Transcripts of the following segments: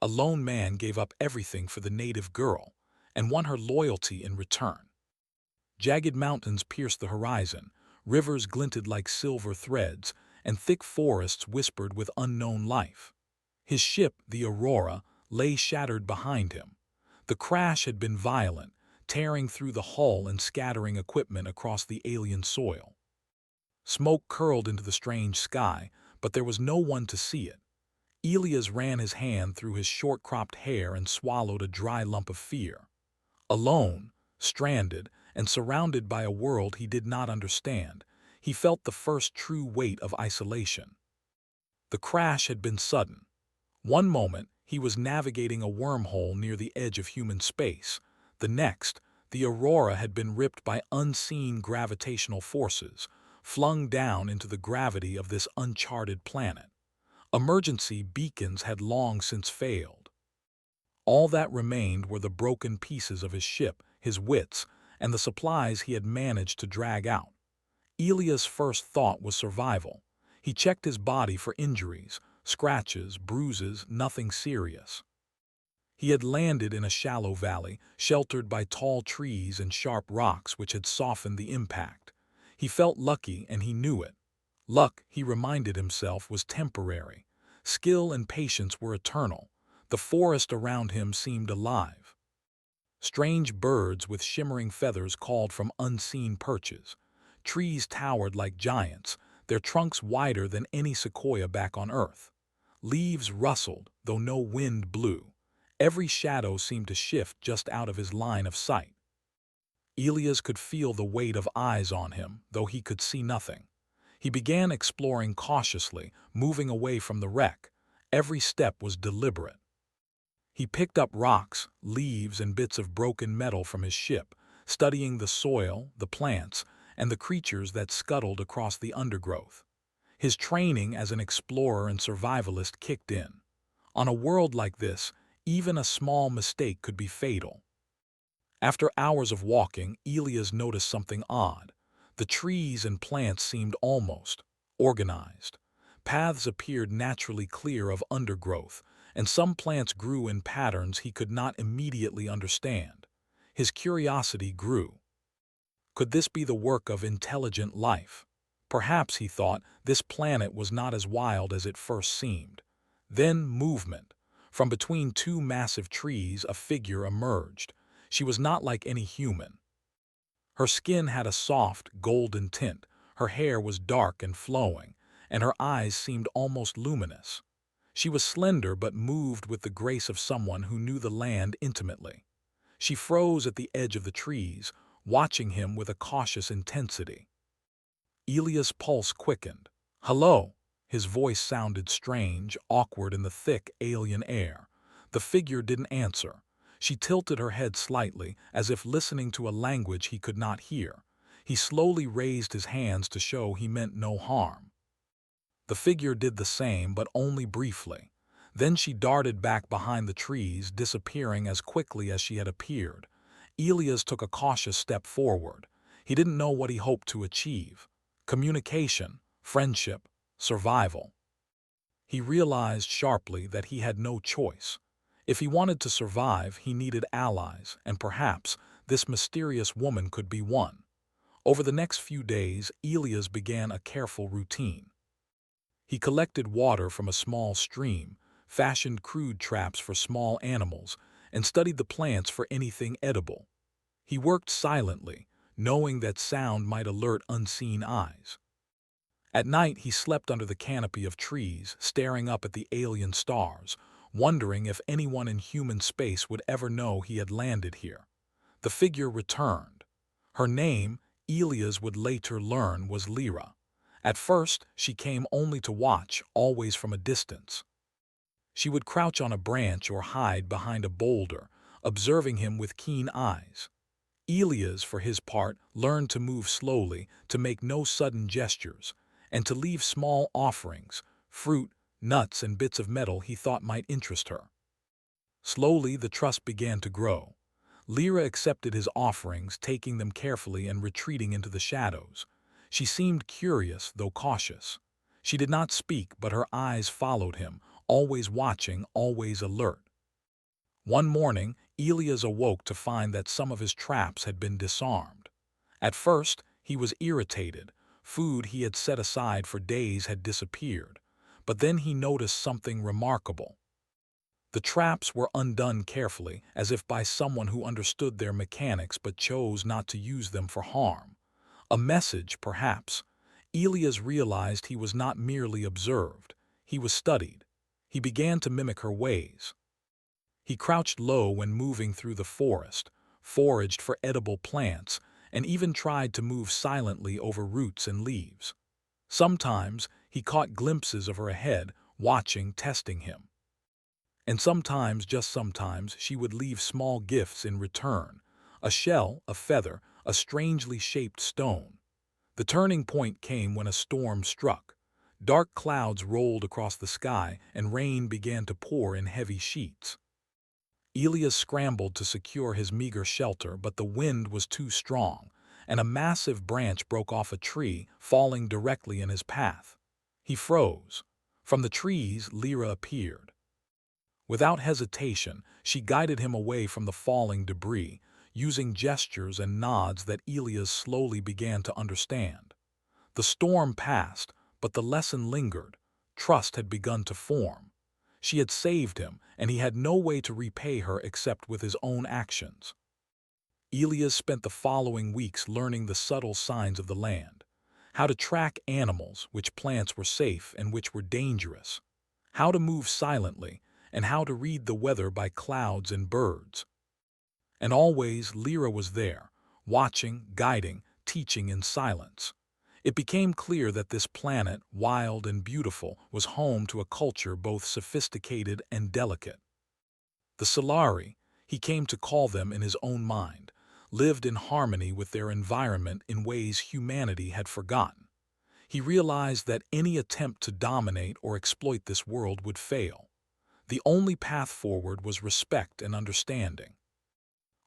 A lone man gave up everything for the native girl and won her loyalty in return. Jagged mountains pierced the horizon, rivers glinted like silver threads, and thick forests whispered with unknown life. His ship, the Aurora, lay shattered behind him. The crash had been violent, tearing through the hull and scattering equipment across the alien soil. Smoke curled into the strange sky, but there was no one to see it. Elias ran his hand through his short-cropped hair and swallowed a dry lump of fear. Alone, stranded, and surrounded by a world he did not understand, he felt the first true weight of isolation. The crash had been sudden. One moment, he was navigating a wormhole near the edge of human space. The next, the Aurora had been ripped by unseen gravitational forces, flung down into the gravity of this uncharted planet. Emergency beacons had long since failed. All that remained were the broken pieces of his ship, his wits, and the supplies he had managed to drag out. Elias' first thought was survival. He checked his body for injuries, scratches, bruises, nothing serious. He had landed in a shallow valley, sheltered by tall trees and sharp rocks which had softened the impact. He felt lucky and he knew it. Luck, he reminded himself, was temporary. Skill and patience were eternal. The forest around him seemed alive. Strange birds with shimmering feathers called from unseen perches. Trees towered like giants, their trunks wider than any sequoia back on Earth. Leaves rustled, though no wind blew. Every shadow seemed to shift just out of his line of sight. Elias could feel the weight of eyes on him, though he could see nothing. He began exploring cautiously, moving away from the wreck. Every step was deliberate. He picked up rocks, leaves, and bits of broken metal from his ship, studying the soil, the plants, and the creatures that scuttled across the undergrowth. His training as an explorer and survivalist kicked in. On a world like this, even a small mistake could be fatal. After hours of walking, Elias noticed something odd. The trees and plants seemed almost organized. Paths appeared naturally clear of undergrowth, and some plants grew in patterns he could not immediately understand. His curiosity grew. Could this be the work of intelligent life? Perhaps, he thought, this planet was not as wild as it first seemed. Then movement. From between two massive trees, a figure emerged. She was not like any human. Her skin had a soft, golden tint, her hair was dark and flowing, and her eyes seemed almost luminous. She was slender but moved with the grace of someone who knew the land intimately. She froze at the edge of the trees, watching him with a cautious intensity. Elias' pulse quickened. "Hello!" His voice sounded strange, awkward in the thick, alien air. The figure didn't answer. She tilted her head slightly, as if listening to a language he could not hear. He slowly raised his hands to show he meant no harm. The figure did the same, but only briefly. Then she darted back behind the trees, disappearing as quickly as she had appeared. Elias took a cautious step forward. He didn't know what he hoped to achieve. Communication, friendship, survival. He realized sharply that he had no choice. If he wanted to survive, he needed allies, and perhaps this mysterious woman could be one. Over the next few days, Elias began a careful routine. He collected water from a small stream, fashioned crude traps for small animals, and studied the plants for anything edible. He worked silently, knowing that sound might alert unseen eyes. At night, he slept under the canopy of trees, staring up at the alien stars, wondering if anyone in human space would ever know he had landed here. The figure returned. Her name, Elias would later learn, was Lyra. At first, she came only to watch, always from a distance. She would crouch on a branch or hide behind a boulder, observing him with keen eyes. Elias, for his part, learned to move slowly, to make no sudden gestures, and to leave small offerings, fruit, nuts, and bits of metal he thought might interest her. Slowly, the trust began to grow. Lyra accepted his offerings, taking them carefully and retreating into the shadows. She seemed curious, though cautious. She did not speak, but her eyes followed him, always watching, always alert. One morning, Elias awoke to find that some of his traps had been disarmed. At first, he was irritated. Food he had set aside for days had disappeared. But then he noticed something remarkable. The traps were undone carefully, as if by someone who understood their mechanics but chose not to use them for harm. A message, perhaps. Elias realized he was not merely observed. He was studied. He began to mimic her ways. He crouched low when moving through the forest, foraged for edible plants, and even tried to move silently over roots and leaves. Sometimes he caught glimpses of her ahead, watching, testing him. And sometimes, just sometimes, she would leave small gifts in return: a shell, a feather, a strangely shaped stone. The turning point came when a storm struck. Dark clouds rolled across the sky, and rain began to pour in heavy sheets. Elias scrambled to secure his meager shelter, but the wind was too strong, and a massive branch broke off a tree, falling directly in his path. He froze. From the trees, Lyra appeared. Without hesitation, she guided him away from the falling debris, using gestures and nods that Elias slowly began to understand. The storm passed, but the lesson lingered. Trust had begun to form. She had saved him, and he had no way to repay her except with his own actions. Elias spent the following weeks learning the subtle signs of the land: how to track animals, which plants were safe and which were dangerous, how to move silently, and how to read the weather by clouds and birds. And always Lyra was there, watching, guiding, teaching in silence. It became clear that this planet, wild and beautiful, was home to a culture both sophisticated and delicate. The Solari, he came to call them in his own mind, lived in harmony with their environment in ways humanity had forgotten. He realized that any attempt to dominate or exploit this world would fail. The only path forward was respect and understanding.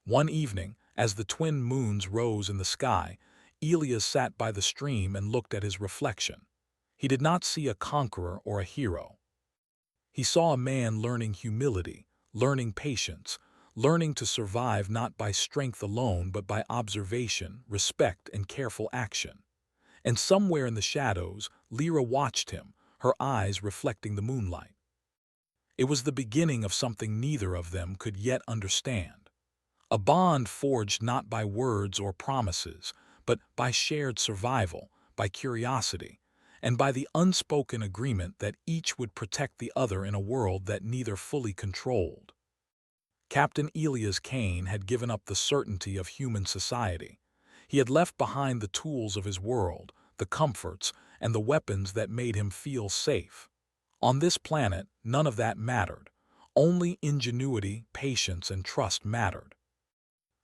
One evening, as the twin moons rose in the sky, Elias sat by the stream and looked at his reflection. He did not see a conqueror or a hero. He saw a man learning humility, learning patience, learning to survive not by strength alone but by observation, respect, and careful action. And somewhere in the shadows, Lyra watched him, her eyes reflecting the moonlight. It was the beginning of something neither of them could yet understand. A bond forged not by words or promises, but by shared survival, by curiosity, and by the unspoken agreement that each would protect the other in a world that neither fully controlled. Captain Elias Kane had given up the certainty of human society. He had left behind the tools of his world, the comforts, and the weapons that made him feel safe. On this planet, none of that mattered. Only ingenuity, patience, and trust mattered.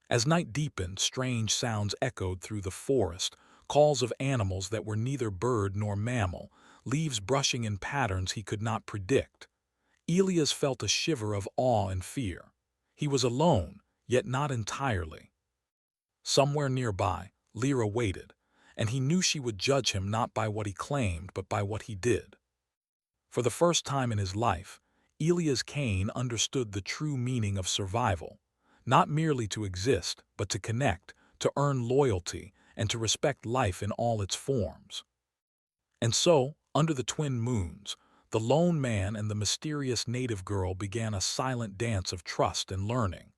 As night deepened, strange sounds echoed through the forest, calls of animals that were neither bird nor mammal, leaves brushing in patterns he could not predict. Elias felt a shiver of awe and fear. He was alone, yet not entirely. Somewhere nearby, Lyra waited, and he knew she would judge him not by what he claimed but by what he did. For the first time in his life, Elias Kane understood the true meaning of survival: not merely to exist, but to connect, to earn loyalty, and to respect life in all its forms. And so, under the twin moons, the lone man and the mysterious native girl began a silent dance of trust and learning,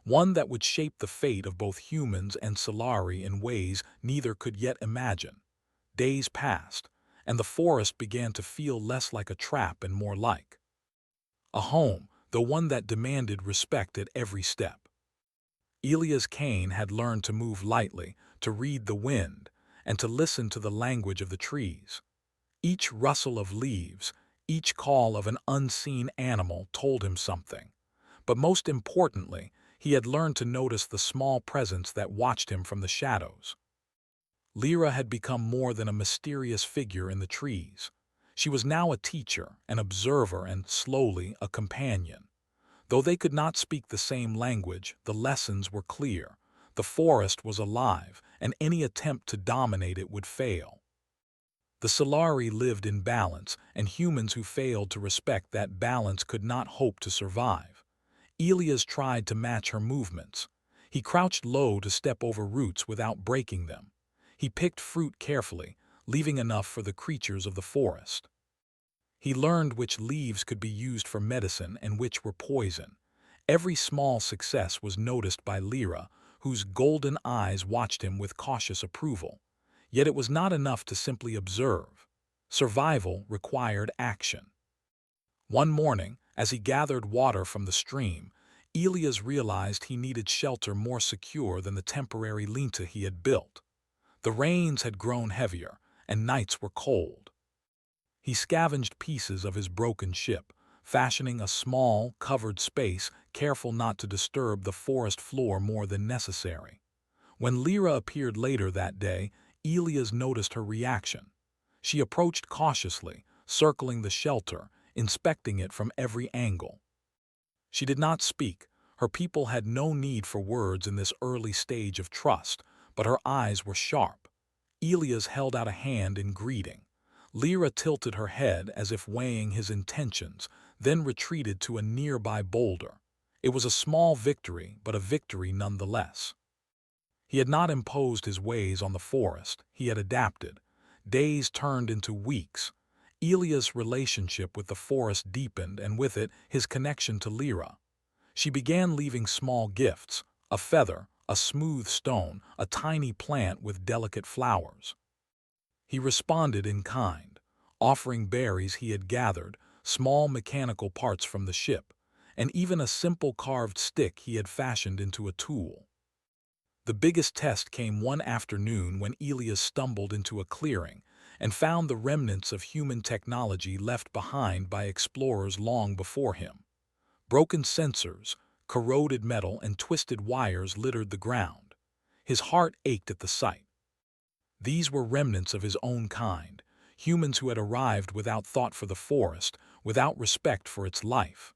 one that would shape the fate of both humans and Solari in ways neither could yet imagine. Days passed, and the forest began to feel less like a trap and more like a home, though one that demanded respect at every step. Elias Kane had learned to move lightly, to read the wind, and to listen to the language of the trees. Each rustle of leaves, each call of an unseen animal told him something. But most importantly, he had learned to notice the small presence that watched him from the shadows. Lyra had become more than a mysterious figure in the trees. She was now a teacher, an observer, and, slowly, a companion. Though they could not speak the same language, the lessons were clear. The forest was alive, and any attempt to dominate it would fail. The Solari lived in balance, and humans who failed to respect that balance could not hope to survive. Elias tried to match her movements. He crouched low to step over roots without breaking them. He picked fruit carefully, leaving enough for the creatures of the forest. He learned which leaves could be used for medicine and which were poison. Every small success was noticed by Lyra, whose golden eyes watched him with cautious approval. Yet it was not enough to simply observe. Survival required action. One morning, as he gathered water from the stream, Elias realized he needed shelter more secure than the temporary linta he had built. The rains had grown heavier, and nights were cold. He scavenged pieces of his broken ship, fashioning a small, covered space, careful not to disturb the forest floor more than necessary. When Lyra appeared later that day, Elias noticed her reaction. She approached cautiously, circling the shelter, inspecting it from every angle. She did not speak. Her people had no need for words in this early stage of trust, but her eyes were sharp. Elias held out a hand in greeting. Lyra tilted her head as if weighing his intentions, then retreated to a nearby boulder. It was a small victory, but a victory nonetheless. He had not imposed his ways on the forest, he had adapted. Days turned into weeks. Elias' relationship with the forest deepened, and with it, his connection to Lyra. She began leaving small gifts, a feather, a smooth stone, a tiny plant with delicate flowers. He responded in kind, offering berries he had gathered, small mechanical parts from the ship, and even a simple carved stick he had fashioned into a tool. The biggest test came one afternoon when Elias stumbled into a clearing and found the remnants of human technology left behind by explorers long before him. Broken sensors, corroded metal, and twisted wires littered the ground. His heart ached at the sight. These were remnants of his own kind, humans who had arrived without thought for the forest, without respect for its life.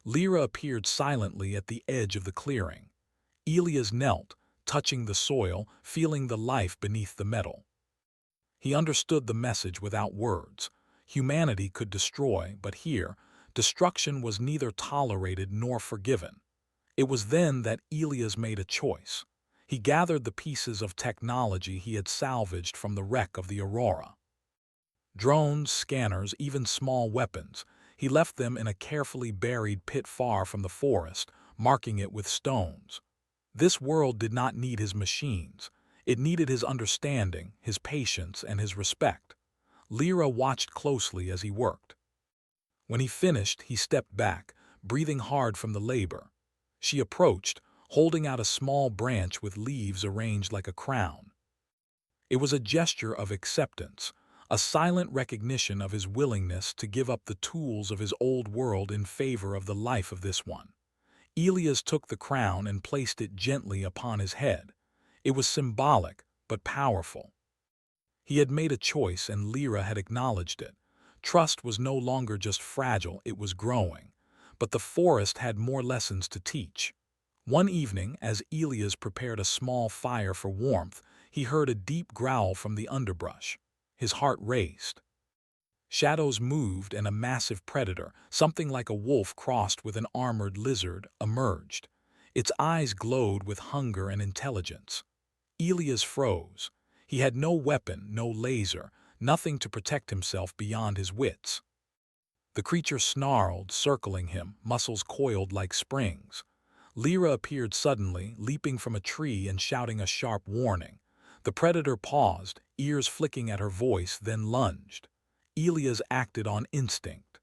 Lyra appeared silently at the edge of the clearing. Elias knelt, touching the soil, feeling the life beneath the metal. He understood the message without words. Humanity could destroy, but here, destruction was neither tolerated nor forgiven. It was then that Elias made a choice. He gathered the pieces of technology he had salvaged from the wreck of the Aurora. Drones, scanners, even small weapons. He left them in a carefully buried pit far from the forest, marking it with stones. This world did not need his machines. It needed his understanding, his patience, and his respect. Lyra watched closely as he worked. When he finished, he stepped back, breathing hard from the labor. She approached, holding out a small branch with leaves arranged like a crown. It was a gesture of acceptance, a silent recognition of his willingness to give up the tools of his old world in favor of the life of this one. Elias took the crown and placed it gently upon his head. It was symbolic, but powerful. He had made a choice, and Lyra had acknowledged it. Trust was no longer just fragile, it was growing. But the forest had more lessons to teach. One evening, as Elias prepared a small fire for warmth, he heard a deep growl from the underbrush. His heart raced. Shadows moved, and a massive predator, something like a wolf crossed with an armored lizard, emerged. Its eyes glowed with hunger and intelligence. Elias froze. He had no weapon, no laser, nothing to protect himself beyond his wits. The creature snarled, circling him, muscles coiled like springs. Lyra appeared suddenly, leaping from a tree and shouting a sharp warning. The predator paused, ears flicking at her voice, then lunged. Elias acted on instinct.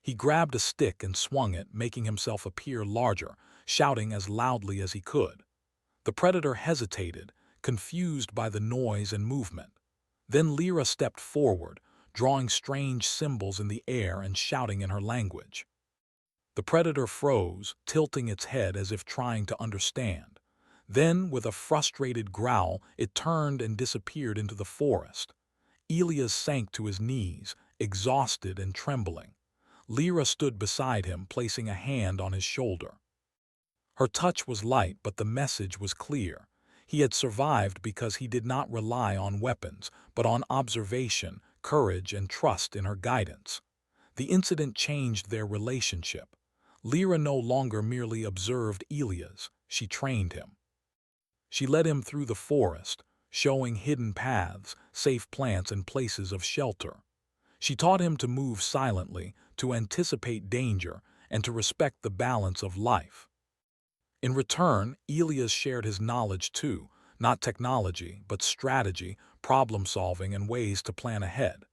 He grabbed a stick and swung it, making himself appear larger, shouting as loudly as he could. The predator hesitated, confused by the noise and movement. Then Lyra stepped forward, drawing strange symbols in the air and shouting in her language. The predator froze, tilting its head as if trying to understand. Then, with a frustrated growl, it turned and disappeared into the forest. Elias sank to his knees, exhausted and trembling. Lyra stood beside him, placing a hand on his shoulder. Her touch was light, but the message was clear. He had survived because he did not rely on weapons, but on observation, courage, and trust in her guidance. The incident changed their relationship. Lyra no longer merely observed Elias, she trained him. She led him through the forest, showing hidden paths, safe plants, and places of shelter. She taught him to move silently, to anticipate danger, and to respect the balance of life. In return, Elias shared his knowledge too, not technology, but strategy, problem-solving, and ways to plan ahead.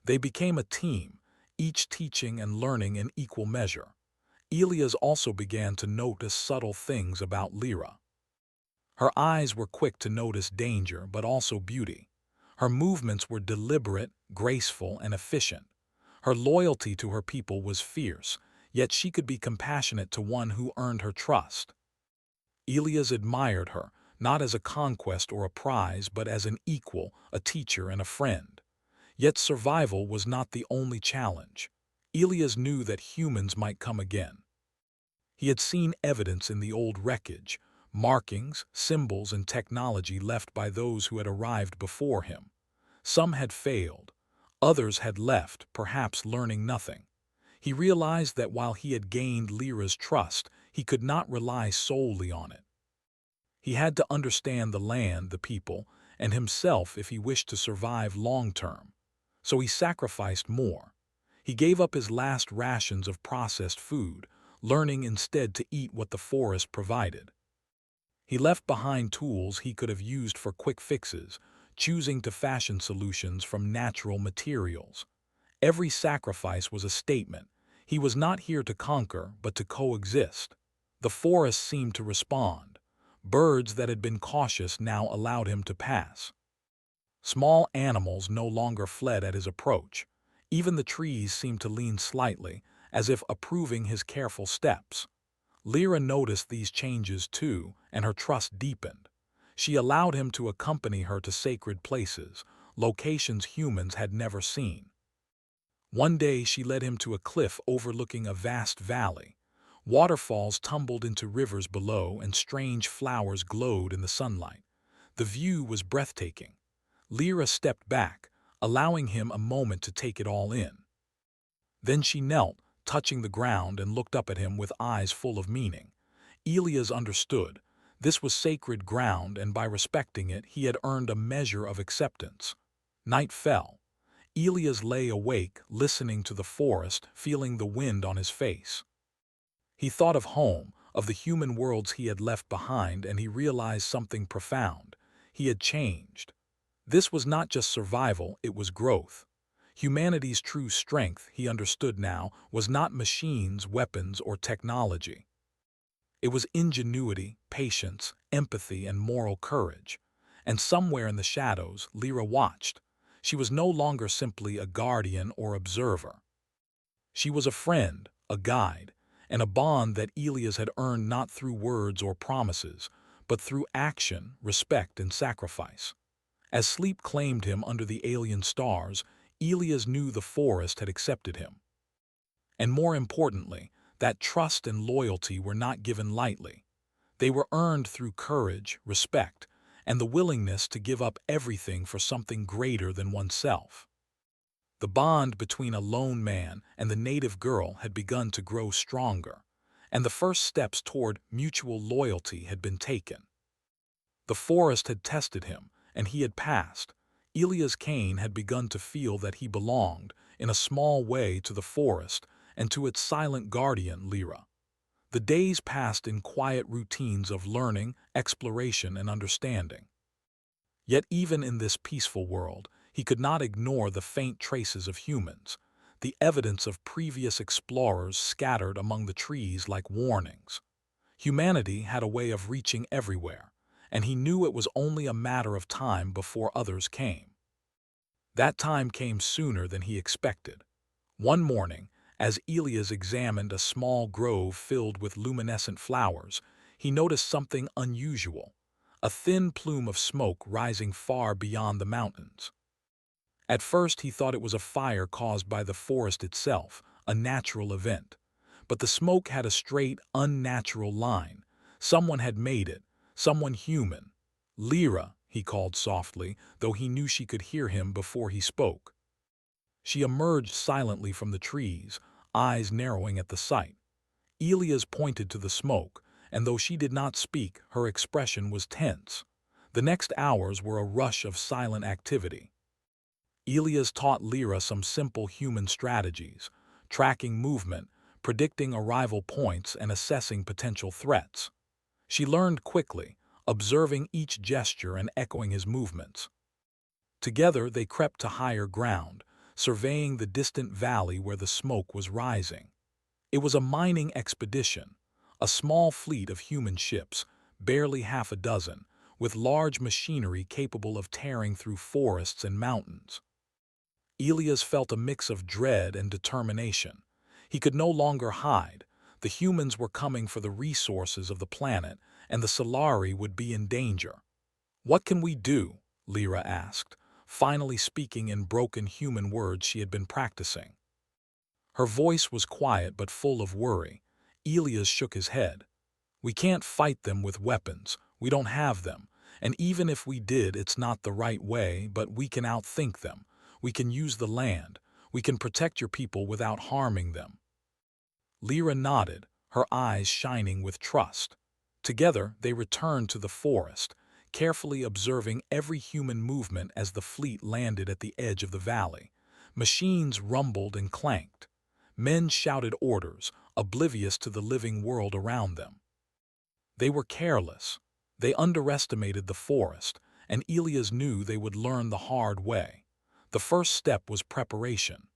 They became a team, each teaching and learning in equal measure. Elias also began to notice subtle things about Lyra. Her eyes were quick to notice danger, but also beauty. Her movements were deliberate, graceful, and efficient. Her loyalty to her people was fierce, yet she could be compassionate to one who earned her trust. Elias admired her, not as a conquest or a prize, but as an equal, a teacher, and a friend. Yet survival was not the only challenge. Elias knew that humans might come again. He had seen evidence in the old wreckage, markings, symbols, and technology left by those who had arrived before him. Some had failed. Others had left, perhaps learning nothing. He realized that while he had gained Lyra's trust, he could not rely solely on it. He had to understand the land, the people, and himself if he wished to survive long-term. So he sacrificed more. He gave up his last rations of processed food, learning instead to eat what the forest provided. He left behind tools he could have used for quick fixes, choosing to fashion solutions from natural materials. Every sacrifice was a statement. He was not here to conquer, but to coexist. The forest seemed to respond. Birds that had been cautious now allowed him to pass. Small animals no longer fled at his approach. Even the trees seemed to lean slightly, as if approving his careful steps. Lyra noticed these changes too, and her trust deepened. She allowed him to accompany her to sacred places, locations humans had never seen. One day she led him to a cliff overlooking a vast valley. Waterfalls tumbled into rivers below, and strange flowers glowed in the sunlight. The view was breathtaking. Lyra stepped back, allowing him a moment to take it all in. Then she knelt, touching the ground, and looked up at him with eyes full of meaning. Elias understood. This was sacred ground, and by respecting it, he had earned a measure of acceptance. Night fell. Elias lay awake, listening to the forest, feeling the wind on his face. He thought of home, of the human worlds he had left behind, and he realized something profound. He had changed. This was not just survival, it was growth. Humanity's true strength, he understood now, was not machines, weapons, or technology. It was ingenuity, patience, empathy, and moral courage. And somewhere in the shadows, Lyra watched. She was no longer simply a guardian or observer. She was a friend, a guide, and a bond that Elias had earned not through words or promises, but through action, respect, and sacrifice. As sleep claimed him under the alien stars, Elias knew the forest had accepted him. And more importantly, that trust and loyalty were not given lightly. They were earned through courage, respect, and the willingness to give up everything for something greater than oneself. The bond between a lone man and the native girl had begun to grow stronger, and the first steps toward mutual loyalty had been taken. The forest had tested him, and he had passed. Elias Kane had begun to feel that he belonged, in a small way, to the forest and to its silent guardian, Lyra. The days passed in quiet routines of learning, exploration, and understanding. Yet even in this peaceful world, he could not ignore the faint traces of humans, the evidence of previous explorers scattered among the trees like warnings. Humanity had a way of reaching everywhere, and he knew it was only a matter of time before others came. That time came sooner than he expected. One morning, as Elias examined a small grove filled with luminescent flowers, he noticed something unusual, a thin plume of smoke rising far beyond the mountains. At first he thought it was a fire caused by the forest itself, a natural event. But the smoke had a straight, unnatural line. Someone had made it, someone human. Lyra, he called softly, though he knew she could hear him before he spoke. She emerged silently from the trees, eyes narrowing at the sight. Elias pointed to the smoke, and though she did not speak, her expression was tense. The next hours were a rush of silent activity. Elias taught Lyra some simple human strategies, tracking movement, predicting arrival points, and assessing potential threats. She learned quickly, observing each gesture and echoing his movements. Together they crept to higher ground, surveying the distant valley where the smoke was rising. It was a mining expedition, a small fleet of human ships, barely half a dozen, with large machinery capable of tearing through forests and mountains. Elias felt a mix of dread and determination. He could no longer hide. The humans were coming for the resources of the planet, and the Solari would be in danger. "What can we do?" Lyra asked, finally speaking in broken human words she had been practicing. Her voice was quiet but full of worry. Elias shook his head. "We can't fight them with weapons. We don't have them. And even if we did, it's not the right way, but we can outthink them. We can use the land. We can protect your people without harming them." Lyra nodded, her eyes shining with trust. Together, they returned to the forest, carefully observing every human movement as the fleet landed at the edge of the valley. Machines rumbled and clanked. Men shouted orders, oblivious to the living world around them. They were careless. They underestimated the forest, and Elias knew they would learn the hard way. The first step was preparation.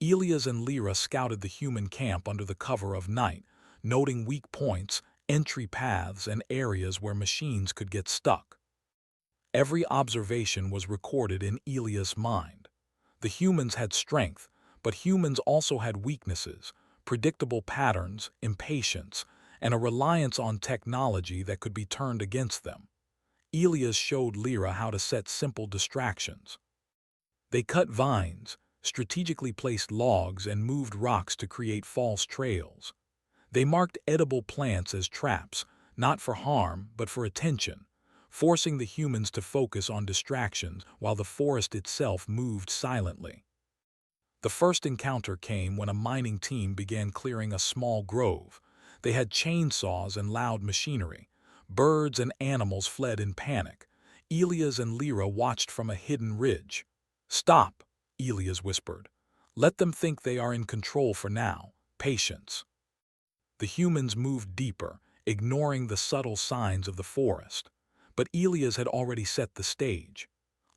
Elias and Lyra scouted the human camp under the cover of night, noting weak points, entry paths, and areas where machines could get stuck. Every observation was recorded in Elias' mind. The humans had strength, but humans also had weaknesses, predictable patterns, impatience, and a reliance on technology that could be turned against them. Elias showed Lyra how to set simple distractions. They cut vines, strategically placed logs, and moved rocks to create false trails. They marked edible plants as traps, not for harm, but for attention, forcing the humans to focus on distractions while the forest itself moved silently. The first encounter came when a mining team began clearing a small grove. They had chainsaws and loud machinery. Birds and animals fled in panic. Elias and Lyra watched from a hidden ridge. "Stop," Elias whispered. "Let them think they are in control for now. Patience." The humans moved deeper, ignoring the subtle signs of the forest. But Elias had already set the stage.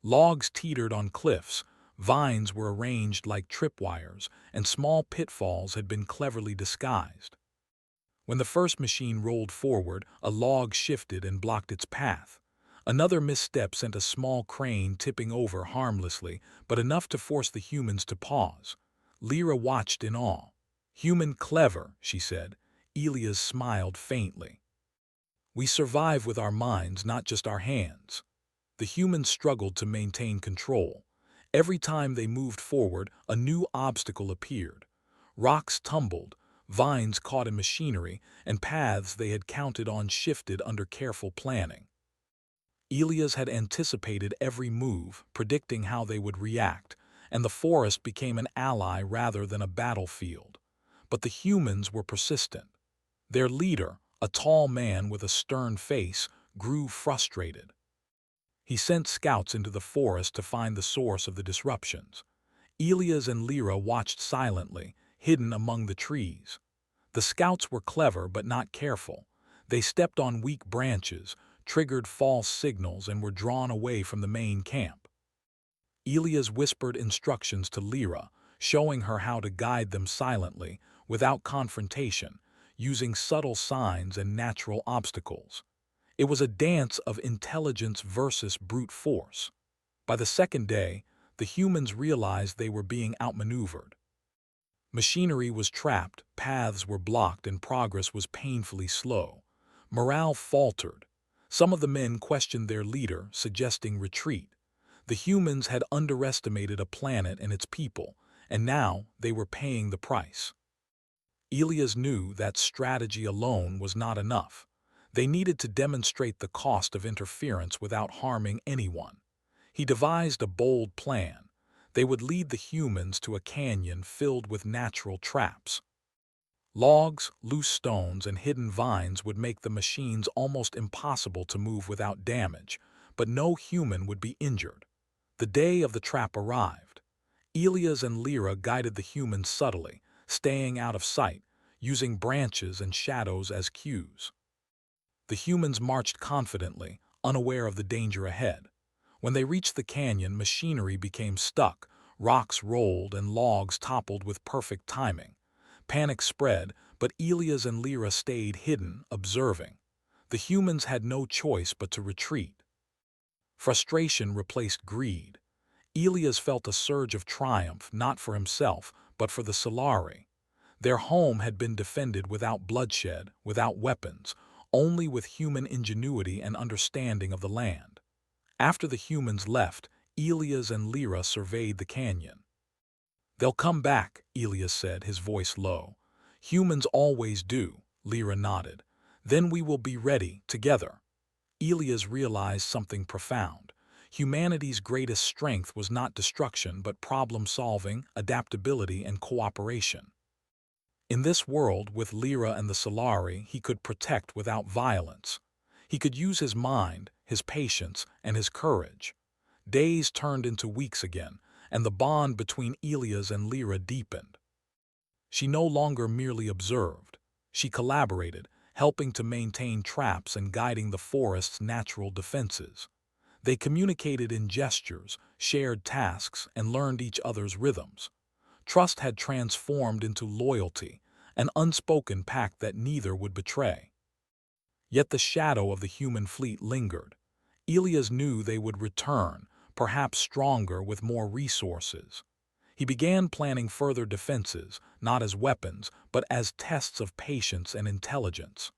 Logs teetered on cliffs, vines were arranged like tripwires, and small pitfalls had been cleverly disguised. When the first machine rolled forward, a log shifted and blocked its path. Another misstep sent a small crane tipping over harmlessly, but enough to force the humans to pause. Lyra watched in awe. "Human clever," she said. Elias smiled faintly. "We survive with our minds, not just our hands." The humans struggled to maintain control. Every time they moved forward, a new obstacle appeared. Rocks tumbled, vines caught in machinery, and paths they had counted on shifted under careful planning. Elias had anticipated every move, predicting how they would react, and the forest became an ally rather than a battlefield. But the humans were persistent. Their leader, a tall man with a stern face, grew frustrated. He sent scouts into the forest to find the source of the disruptions. Elias and Lyra watched silently, hidden among the trees. The scouts were clever but not careful. They stepped on weak branches, triggered false signals, and were drawn away from the main camp. Elias whispered instructions to Lyra, showing her how to guide them silently, without confrontation, using subtle signs and natural obstacles. It was a dance of intelligence versus brute force. By the second day, the humans realized they were being outmaneuvered. Machinery was trapped, paths were blocked, and progress was painfully slow. Morale faltered. Some of the men questioned their leader, suggesting retreat. The humans had underestimated a planet and its people, and now they were paying the price. Elias knew that strategy alone was not enough. They needed to demonstrate the cost of interference without harming anyone. He devised a bold plan. They would lead the humans to a canyon filled with natural traps. Logs, loose stones, and hidden vines would make the machines almost impossible to move without damage, but no human would be injured. The day of the trap arrived. Elias and Lyra guided the humans subtly, staying out of sight, using branches and shadows as cues. The humans marched confidently, unaware of the danger ahead. When they reached the canyon, machinery became stuck, rocks rolled, and logs toppled with perfect timing. Panic spread, but Elias and Lyra stayed hidden, observing. The humans had no choice but to retreat. Frustration replaced greed. Elias felt a surge of triumph, not for himself, but for the Solari. Their home had been defended without bloodshed, without weapons, only with human ingenuity and understanding of the land. After the humans left, Elias and Lyra surveyed the canyon. "They'll come back," Elias said, his voice low. "Humans always do," Lyra nodded. "Then we will be ready, together." Elias realized something profound. Humanity's greatest strength was not destruction, but problem-solving, adaptability, and cooperation. In this world, with Lyra and the Solari, he could protect without violence. He could use his mind, his patience, and his courage. Days turned into weeks again, and the bond between Elias and Lyra deepened. She no longer merely observed. She collaborated, helping to maintain traps and guiding the forest's natural defenses. They communicated in gestures, shared tasks, and learned each other's rhythms. Trust had transformed into loyalty, an unspoken pact that neither would betray. Yet the shadow of the human fleet lingered. Elias knew they would return, perhaps stronger with more resources. He began planning further defenses, not as weapons, but as tests of patience and intelligence.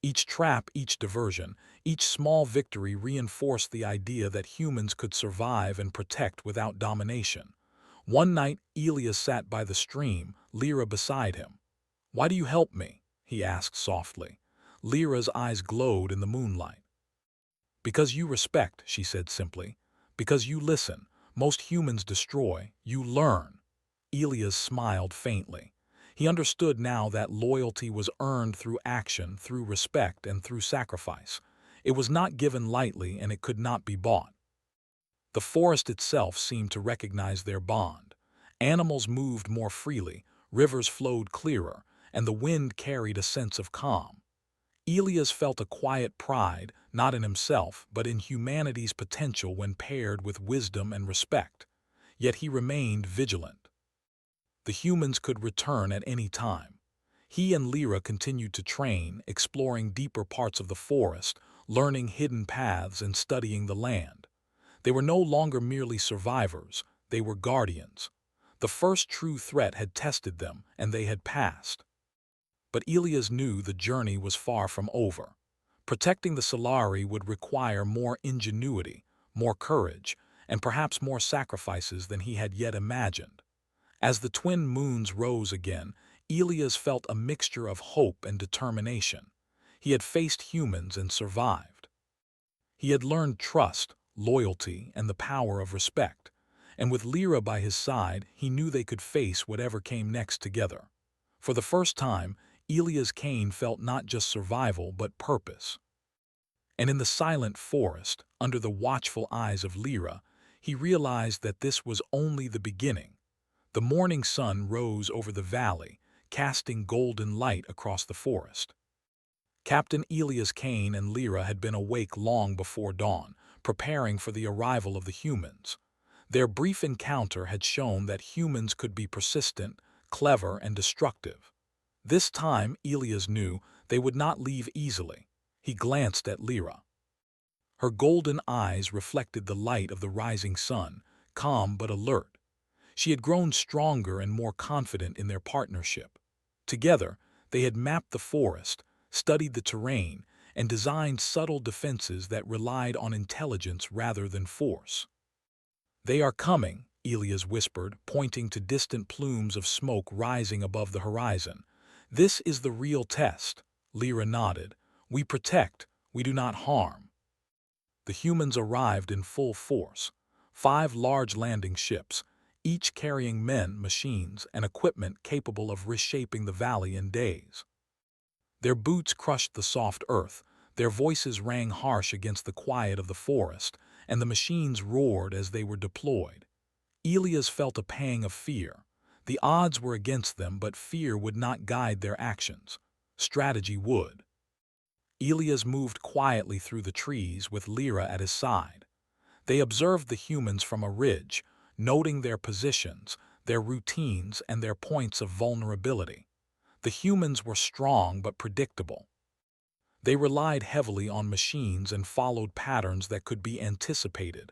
Each trap, each diversion, each small victory reinforced the idea that humans could survive and protect without domination. One night, Elias sat by the stream, Lyra beside him. "Why do you help me?" he asked softly. Lyra's eyes glowed in the moonlight. "Because you respect," she said simply. "Because you listen. Most humans destroy. You learn." Elias smiled faintly. He understood now that loyalty was earned through action, through respect, and through sacrifice. It was not given lightly, and it could not be bought. The forest itself seemed to recognize their bond. Animals moved more freely, rivers flowed clearer, and the wind carried a sense of calm. Elias felt a quiet pride, not in himself, but in humanity's potential when paired with wisdom and respect. Yet he remained vigilant. The humans could return at any time. He and Lyra continued to train, exploring deeper parts of the forest, learning hidden paths and studying the land. They were no longer merely survivors, they were guardians. The first true threat had tested them, and they had passed. But Elias knew the journey was far from over. Protecting the Solari would require more ingenuity, more courage, and perhaps more sacrifices than he had yet imagined. As the twin moons rose again, Elias felt a mixture of hope and determination. He had faced humans and survived. He had learned trust, loyalty, and the power of respect. And with Lyra by his side, he knew they could face whatever came next together. For the first time, Elias Kane felt not just survival, but purpose. And in the silent forest, under the watchful eyes of Lyra, he realized that this was only the beginning. The morning sun rose over the valley, casting golden light across the forest. Captain Elias Kane and Lyra had been awake long before dawn, preparing for the arrival of the humans. Their brief encounter had shown that humans could be persistent, clever, and destructive. This time, Elias knew, they would not leave easily. He glanced at Lyra. Her golden eyes reflected the light of the rising sun, calm but alert. She had grown stronger and more confident in their partnership. Together, they had mapped the forest, studied the terrain, and designed subtle defenses that relied on intelligence rather than force. "They are coming," Elias whispered, pointing to distant plumes of smoke rising above the horizon. "This is the real test." Lyra nodded. "We protect, we do not harm." The humans arrived in full force. 5 large landing ships, each carrying men, machines, and equipment capable of reshaping the valley in days. Their boots crushed the soft earth, their voices rang harsh against the quiet of the forest, and the machines roared as they were deployed. Elias felt a pang of fear. The odds were against them, but fear would not guide their actions. Strategy would. Elias moved quietly through the trees with Lyra at his side. They observed the humans from a ridge, noting their positions, their routines, and their points of vulnerability. The humans were strong but predictable. They relied heavily on machines and followed patterns that could be anticipated.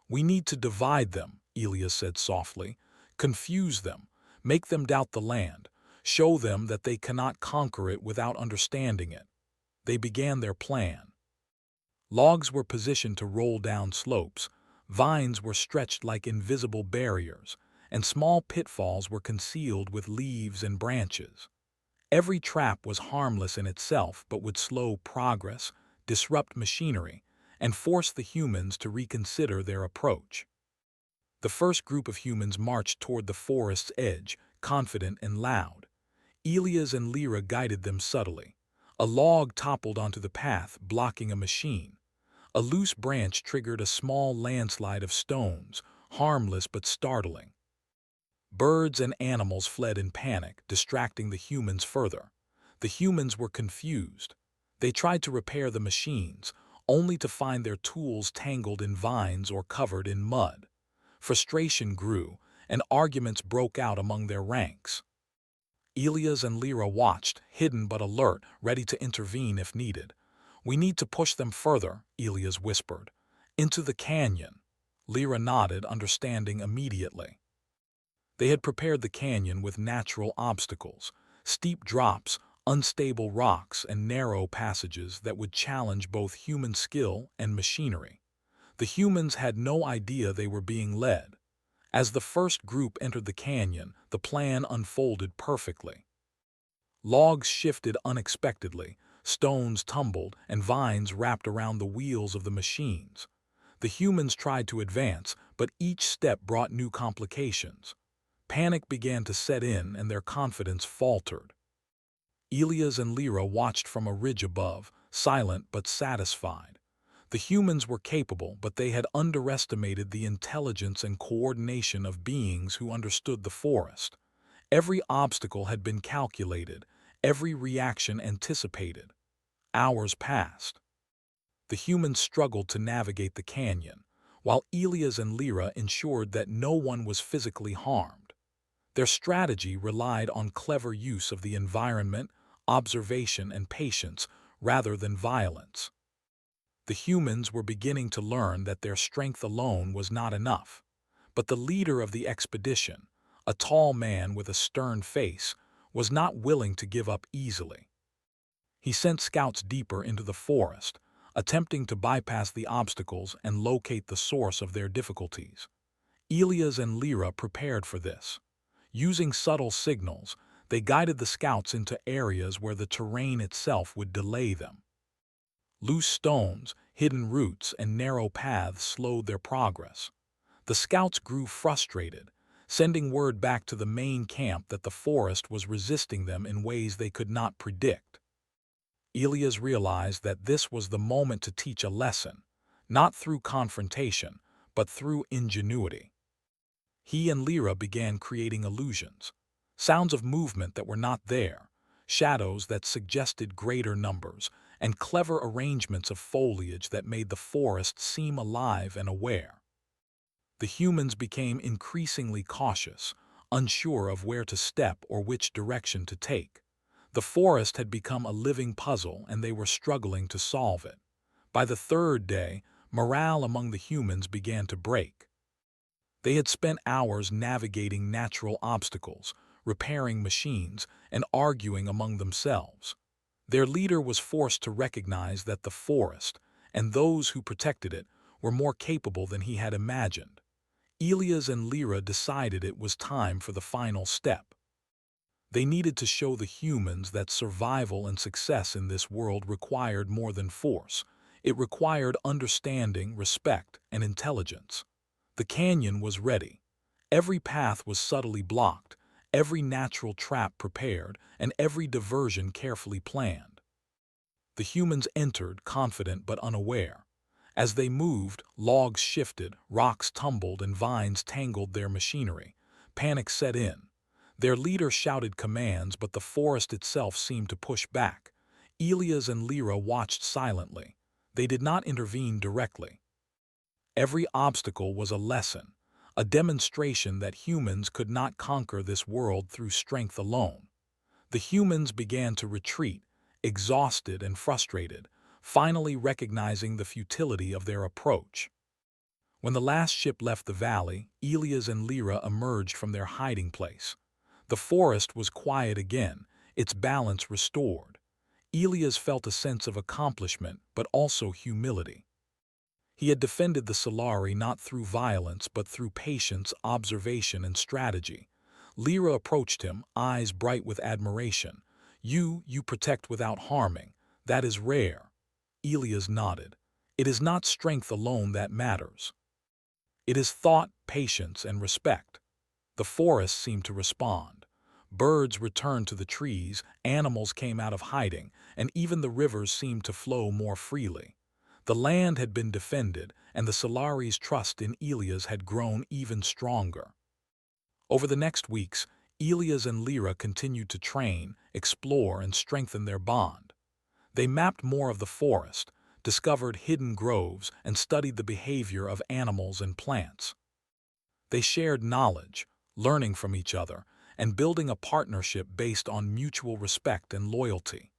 "We need to divide them," Elias said softly. "Confuse them, make them doubt the land, show them that they cannot conquer it without understanding it." They began their plan. Logs were positioned to roll down slopes, vines were stretched like invisible barriers, and small pitfalls were concealed with leaves and branches. Every trap was harmless in itself but would slow progress, disrupt machinery, and force the humans to reconsider their approach. The first group of humans marched toward the forest's edge, confident and loud. Elias and Lyra guided them subtly. A log toppled onto the path, blocking a machine. A loose branch triggered a small landslide of stones, harmless but startling. Birds and animals fled in panic, distracting the humans further. The humans were confused. They tried to repair the machines, only to find their tools tangled in vines or covered in mud. Frustration grew, and arguments broke out among their ranks. Elias and Lyra watched, hidden but alert, ready to intervene if needed. "We need to push them further," Elias whispered. "Into the canyon." Lyra nodded, understanding immediately. They had prepared the canyon with natural obstacles, steep drops, unstable rocks, and narrow passages that would challenge both human skill and machinery. The humans had no idea they were being led. As the first group entered the canyon, the plan unfolded perfectly. Logs shifted unexpectedly, stones tumbled, and vines wrapped around the wheels of the machines. The humans tried to advance, but each step brought new complications. Panic began to set in and their confidence faltered. Elias and Lyra watched from a ridge above, silent but satisfied. The humans were capable, but they had underestimated the intelligence and coordination of beings who understood the forest. Every obstacle had been calculated, every reaction anticipated. Hours passed. The humans struggled to navigate the canyon, while Elias and Lyra ensured that no one was physically harmed. Their strategy relied on clever use of the environment, observation, and patience, rather than violence. The humans were beginning to learn that their strength alone was not enough. But the leader of the expedition, a tall man with a stern face, was not willing to give up easily. He sent scouts deeper into the forest, attempting to bypass the obstacles and locate the source of their difficulties. Elias and Lyra prepared for this. Using subtle signals, they guided the scouts into areas where the terrain itself would delay them. Loose stones, hidden roots, and narrow paths slowed their progress. The scouts grew frustrated, sending word back to the main camp that the forest was resisting them in ways they could not predict. Elias realized that this was the moment to teach a lesson, not through confrontation, but through ingenuity. He and Lyra began creating illusions, sounds of movement that were not there, shadows that suggested greater numbers, and clever arrangements of foliage that made the forest seem alive and aware. The humans became increasingly cautious, unsure of where to step or which direction to take. The forest had become a living puzzle and they were struggling to solve it. By the third day, morale among the humans began to break. They had spent hours navigating natural obstacles, repairing machines, and arguing among themselves. Their leader was forced to recognize that the forest, and those who protected it, were more capable than he had imagined. Elias and Lyra decided it was time for the final step. They needed to show the humans that survival and success in this world required more than force. It required understanding, respect, and intelligence. The canyon was ready. Every path was subtly blocked, every natural trap prepared, and every diversion carefully planned. The humans entered, confident but unaware. As they moved, logs shifted, rocks tumbled, and vines tangled their machinery. Panic set in. Their leader shouted commands, but the forest itself seemed to push back. Elias and Lyra watched silently. They did not intervene directly. Every obstacle was a lesson, a demonstration that humans could not conquer this world through strength alone. The humans began to retreat, exhausted and frustrated, finally recognizing the futility of their approach. When the last ship left the valley, Elias and Lyra emerged from their hiding place. The forest was quiet again, its balance restored. Elias felt a sense of accomplishment, but also humility. He had defended the Solari not through violence, but through patience, observation, and strategy. Lyra approached him, eyes bright with admiration. You protect without harming. That is rare. Elias nodded. It is not strength alone that matters. It is thought, patience, and respect. The forest seemed to respond. Birds returned to the trees, animals came out of hiding, and even the rivers seemed to flow more freely. The land had been defended, and the Solari's trust in Elias had grown even stronger. Over the next weeks, Elias and Lyra continued to train, explore, and strengthen their bond. They mapped more of the forest, discovered hidden groves, and studied the behavior of animals and plants. They shared knowledge, learning from each other, and building a partnership based on mutual respect and loyalty.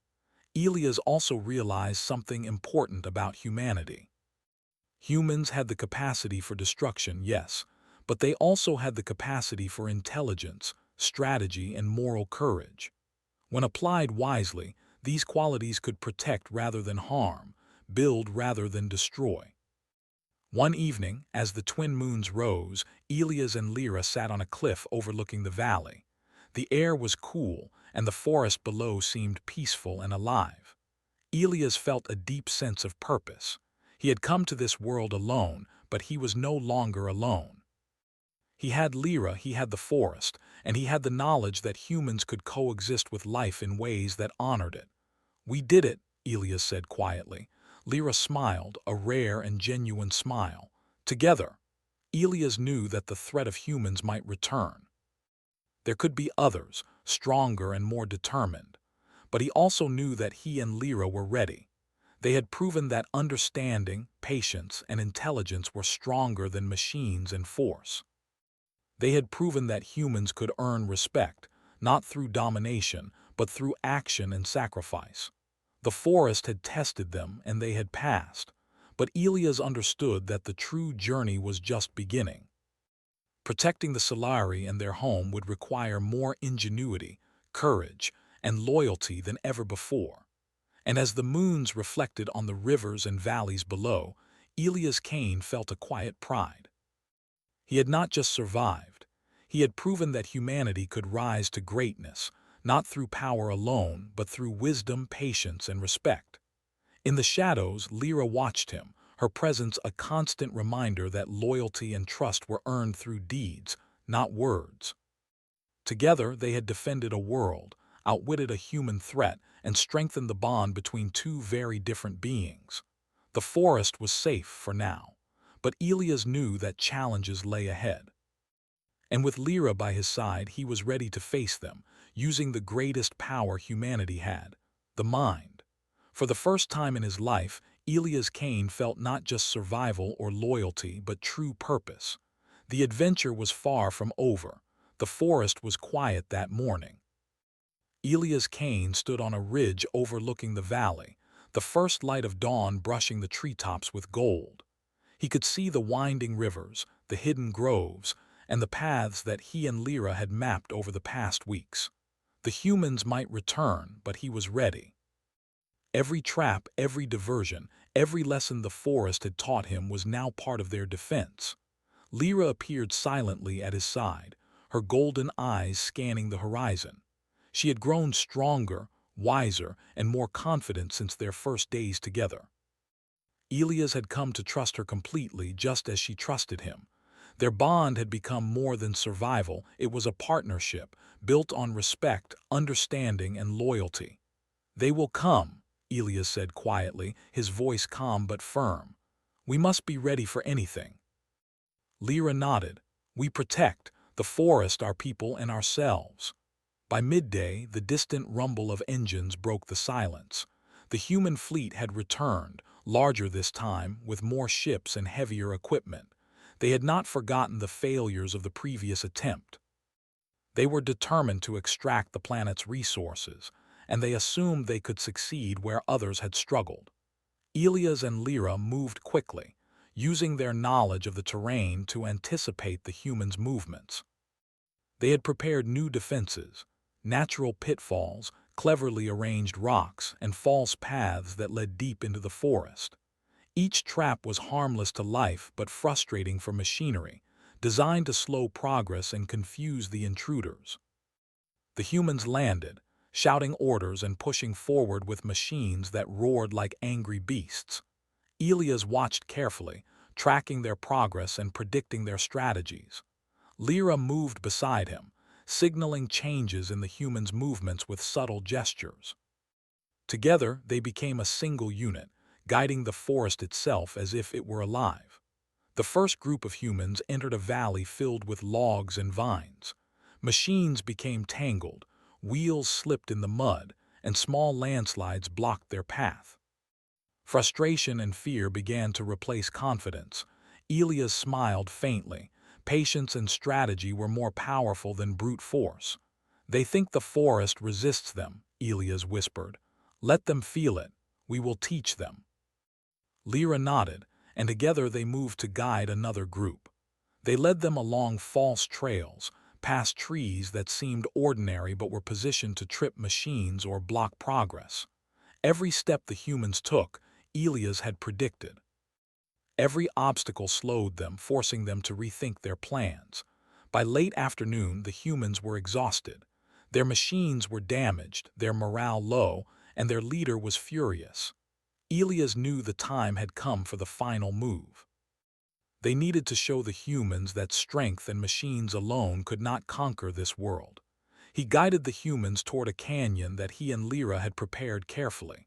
Elias also realized something important about humanity. Humans had the capacity for destruction, yes, but they also had the capacity for intelligence, strategy, and moral courage. When applied wisely, these qualities could protect rather than harm, build rather than destroy. One evening, as the twin moons rose, Elias and Lyra sat on a cliff overlooking the valley. The air was cool, and the forest below seemed peaceful and alive. Elias felt a deep sense of purpose. He had come to this world alone, but he was no longer alone. He had Lyra, he had the forest, and he had the knowledge that humans could coexist with life in ways that honored it. "We did it," Elias said quietly. Lyra smiled, a rare and genuine smile. Together, Elias knew that the threat of humans might return. There could be others, stronger and more determined. But he also knew that he and Lyra were ready. They had proven that understanding, patience, and intelligence were stronger than machines and force. They had proven that humans could earn respect, not through domination, but through action and sacrifice. The forest had tested them, and they had passed. But Elias understood that the true journey was just beginning. Protecting the Solari and their home would require more ingenuity, courage, and loyalty than ever before. And as the moons reflected on the rivers and valleys below, Elias Kane felt a quiet pride. He had not just survived. He had proven that humanity could rise to greatness, not through power alone, but through wisdom, patience, and respect. In the shadows, Lyra watched him, her presence a constant reminder that loyalty and trust were earned through deeds, not words. Together, they had defended a world, outwitted a human threat, and strengthened the bond between two very different beings. The forest was safe for now, but Elias knew that challenges lay ahead. And with Lyra by his side, he was ready to face them, using the greatest power humanity had, the mind. For the first time in his life, Elias Kane felt not just survival or loyalty, but true purpose. The adventure was far from over. The forest was quiet that morning. Elias Kane stood on a ridge overlooking the valley, the first light of dawn brushing the treetops with gold. He could see the winding rivers, the hidden groves, and the paths that he and Lyra had mapped over the past weeks. The humans might return, but he was ready. Every trap, every diversion, every lesson the forest had taught him was now part of their defense. Lyra appeared silently at his side, her golden eyes scanning the horizon. She had grown stronger, wiser, and more confident since their first days together. Elias had come to trust her completely, just as she trusted him. Their bond had become more than survival, it was a partnership, built on respect, understanding, and loyalty. "They will come," Elias said quietly, his voice calm but firm. "We must be ready for anything." Lyra nodded. "We protect the forest, our people, and ourselves." By midday, the distant rumble of engines broke the silence. The human fleet had returned, larger this time, with more ships and heavier equipment. They had not forgotten the failures of the previous attempt. They were determined to extract the planet's resources, and they assumed they could succeed where others had struggled. Elias and Lyra moved quickly, using their knowledge of the terrain to anticipate the humans' movements. They had prepared new defenses, natural pitfalls, cleverly arranged rocks, and false paths that led deep into the forest. Each trap was harmless to life but frustrating for machinery, designed to slow progress and confuse the intruders. The humans landed, shouting orders and pushing forward with machines that roared like angry beasts. Elias watched carefully, tracking their progress and predicting their strategies. Lyra moved beside him, signaling changes in the humans' movements with subtle gestures. Together, they became a single unit, guiding the forest itself as if it were alive. The first group of humans entered a valley filled with logs and vines. Machines became tangled, wheels slipped in the mud, and small landslides blocked their path. Frustration and fear began to replace confidence. Elias smiled faintly. Patience and strategy were more powerful than brute force. "They think the forest resists them," Elias whispered. "Let them feel it. We will teach them." Lyra nodded, and together they moved to guide another group. They led them along false trails, past trees that seemed ordinary but were positioned to trip machines or block progress. Every step the humans took, Elias had predicted. Every obstacle slowed them, forcing them to rethink their plans. By late afternoon, the humans were exhausted. Their machines were damaged, their morale low, and their leader was furious. Elias knew the time had come for the final move. They needed to show the humans that strength and machines alone could not conquer this world. He guided the humans toward a canyon that he and Lyra had prepared carefully.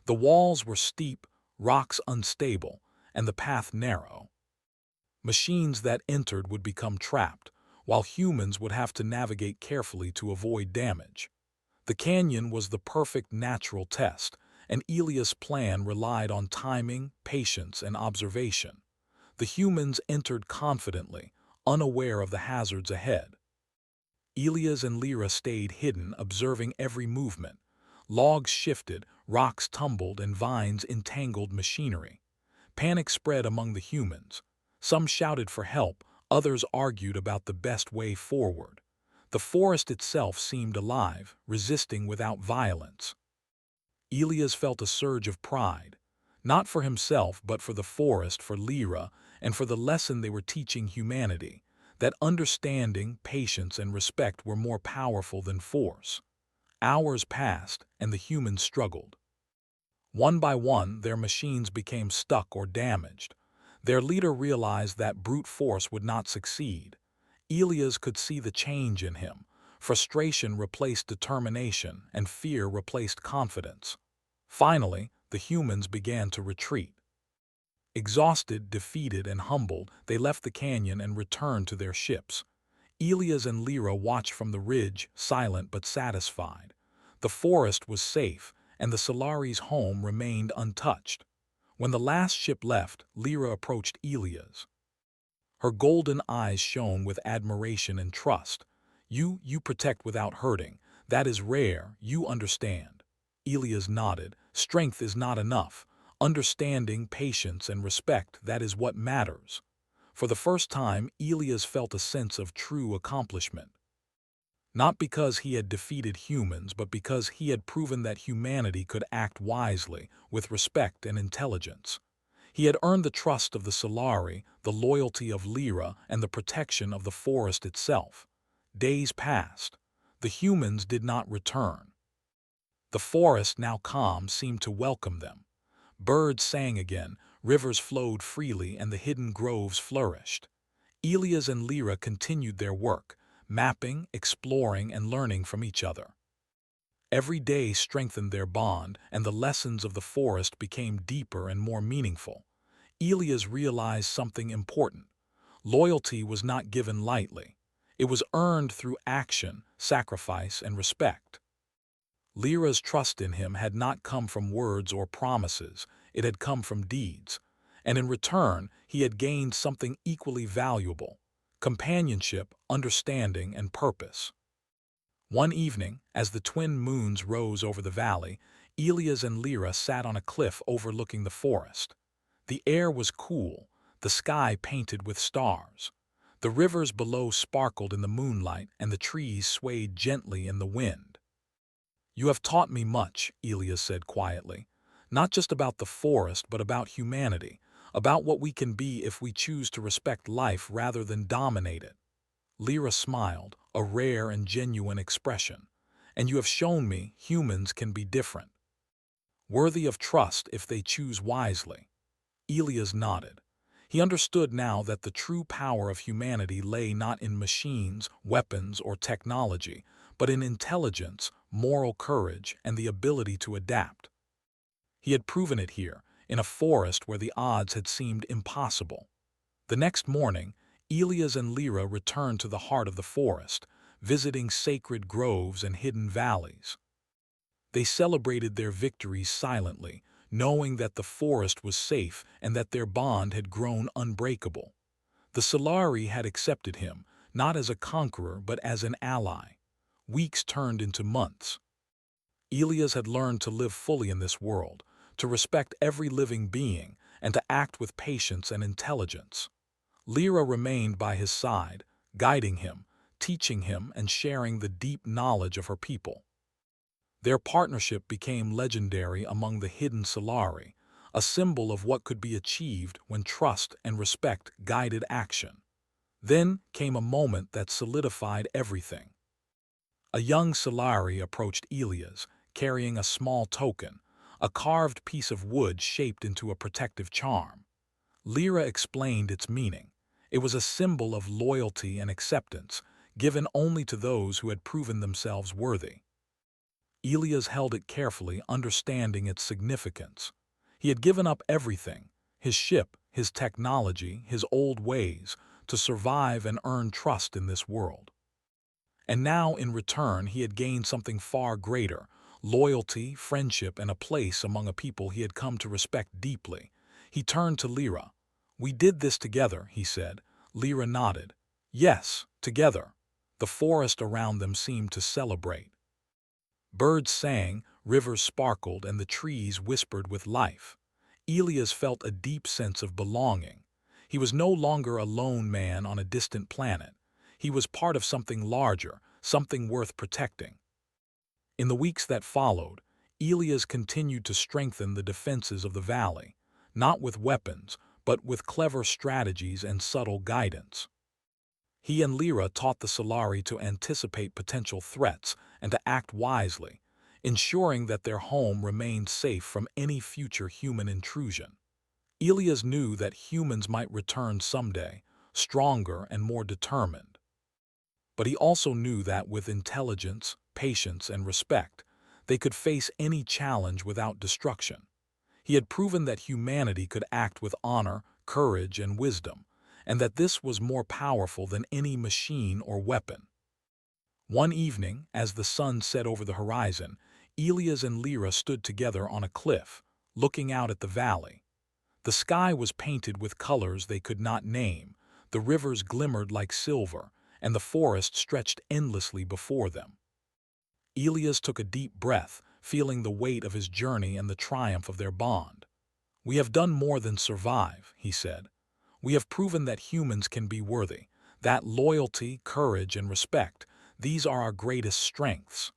The walls were steep, rocks unstable, and the path narrow. Machines that entered would become trapped, while humans would have to navigate carefully to avoid damage. The canyon was the perfect natural test, and Elias' plan relied on timing, patience, and observation. The humans entered confidently, unaware of the hazards ahead. Elias and Lyra stayed hidden, observing every movement. Logs shifted, rocks tumbled, and vines entangled machinery. Panic spread among the humans. Some shouted for help, others argued about the best way forward. The forest itself seemed alive, resisting without violence. Elias felt a surge of pride, not for himself but for the forest, for Lyra, and for the lesson they were teaching humanity, that understanding, patience, and respect were more powerful than force. Hours passed, and the humans struggled. One by one, their machines became stuck or damaged. Their leader realized that brute force would not succeed. Elias could see the change in him. Frustration replaced determination, and fear replaced confidence. Finally, the humans began to retreat. Exhausted, defeated, and humbled, they left the canyon and returned to their ships. Elias and Lyra watched from the ridge, silent but satisfied. The forest was safe, and the Solari's home remained untouched. When the last ship left, Lyra approached Elias. Her golden eyes shone with admiration and trust. You protect without hurting. That is rare, you understand." Elias nodded. "Strength is not enough. Understanding, patience, and respect, that is what matters." For the first time, Elias felt a sense of true accomplishment. Not because he had defeated humans, but because he had proven that humanity could act wisely, with respect and intelligence. He had earned the trust of the Solari, the loyalty of Lyra, and the protection of the forest itself. Days passed. The humans did not return. The forest, now calm, seemed to welcome them. Birds sang again, rivers flowed freely, and the hidden groves flourished. Elias and Lyra continued their work, mapping, exploring, and learning from each other. Every day strengthened their bond, and the lessons of the forest became deeper and more meaningful. Elias realized something important. Loyalty was not given lightly. It was earned through action, sacrifice, and respect. Lyra's trust in him had not come from words or promises, it had come from deeds. And in return, he had gained something equally valuable: companionship, understanding, and purpose. One evening, as the twin moons rose over the valley, Elias and Lyra sat on a cliff overlooking the forest. The air was cool, the sky painted with stars. The rivers below sparkled in the moonlight, and the trees swayed gently in the wind. "You have taught me much," Elias said quietly. "Not just about the forest, but about humanity, about what we can be if we choose to respect life rather than dominate it." Lyra smiled, a rare and genuine expression. "And you have shown me humans can be different, worthy of trust if they choose wisely." Elias nodded. He understood now that the true power of humanity lay not in machines, weapons, or technology, but in intelligence, moral courage, and the ability to adapt. He had proven it here, in a forest where the odds had seemed impossible. The next morning, Elias and Lyra returned to the heart of the forest, visiting sacred groves and hidden valleys. They celebrated their victories silently, knowing that the forest was safe and that their bond had grown unbreakable. The Solari had accepted him, not as a conqueror but as an ally. Weeks turned into months. Elias had learned to live fully in this world, to respect every living being, and to act with patience and intelligence. Lyra remained by his side, guiding him, teaching him, and sharing the deep knowledge of her people. Their partnership became legendary among the hidden Solari, a symbol of what could be achieved when trust and respect guided action. Then came a moment that solidified everything. A young Solari approached Elias, carrying a small token, a carved piece of wood shaped into a protective charm. Lyra explained its meaning. It was a symbol of loyalty and acceptance, given only to those who had proven themselves worthy. Elias held it carefully, understanding its significance. He had given up everything, his ship, his technology, his old ways, to survive and earn trust in this world. And now, in return, he had gained something far greater: loyalty, friendship, and a place among a people he had come to respect deeply. He turned to Lyra. "We did this together," he said. Lyra nodded. "Yes, together." The forest around them seemed to celebrate. Birds sang, rivers sparkled, and the trees whispered with life. Elias felt a deep sense of belonging. He was no longer a lone man on a distant planet. He was part of something larger, something worth protecting. In the weeks that followed, Elias continued to strengthen the defenses of the valley, not with weapons, but with clever strategies and subtle guidance. He and Lyra taught the Solari to anticipate potential threats and to act wisely, ensuring that their home remained safe from any future human intrusion. Elias knew that humans might return someday, stronger and more determined. But he also knew that with intelligence, patience, and respect, they could face any challenge without destruction. He had proven that humanity could act with honor, courage, and wisdom, and that this was more powerful than any machine or weapon. One evening, as the sun set over the horizon, Elias and Lyra stood together on a cliff, looking out at the valley. The sky was painted with colors they could not name, the rivers glimmered like silver, and the forest stretched endlessly before them. Elias took a deep breath, feeling the weight of his journey and the triumph of their bond. "We have done more than survive," he said. "We have proven that humans can be worthy, that loyalty, courage, and respect, these are our greatest strengths."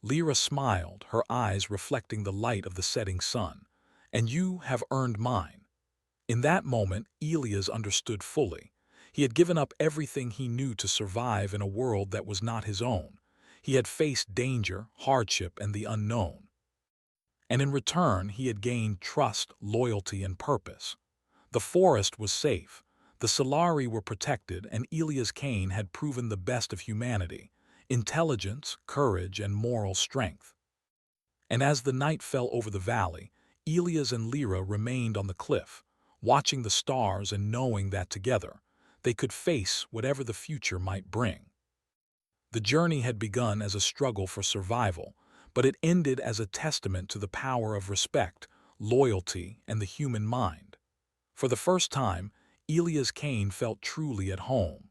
Lyra smiled, her eyes reflecting the light of the setting sun. "And you have earned mine." In that moment, Elias understood fully. He had given up everything he knew to survive in a world that was not his own. He had faced danger, hardship, and the unknown. And in return, he had gained trust, loyalty, and purpose. The forest was safe. The Solari were protected, and Elia's Cain had proven the best of humanity: intelligence, courage, and moral strength. And as the night fell over the valley, Elias and Lyra remained on the cliff, watching the stars and knowing that together they could face whatever the future might bring. The journey had begun as a struggle for survival, but it ended as a testament to the power of respect, loyalty, and the human mind. For the first time, Elias Cain felt truly at home.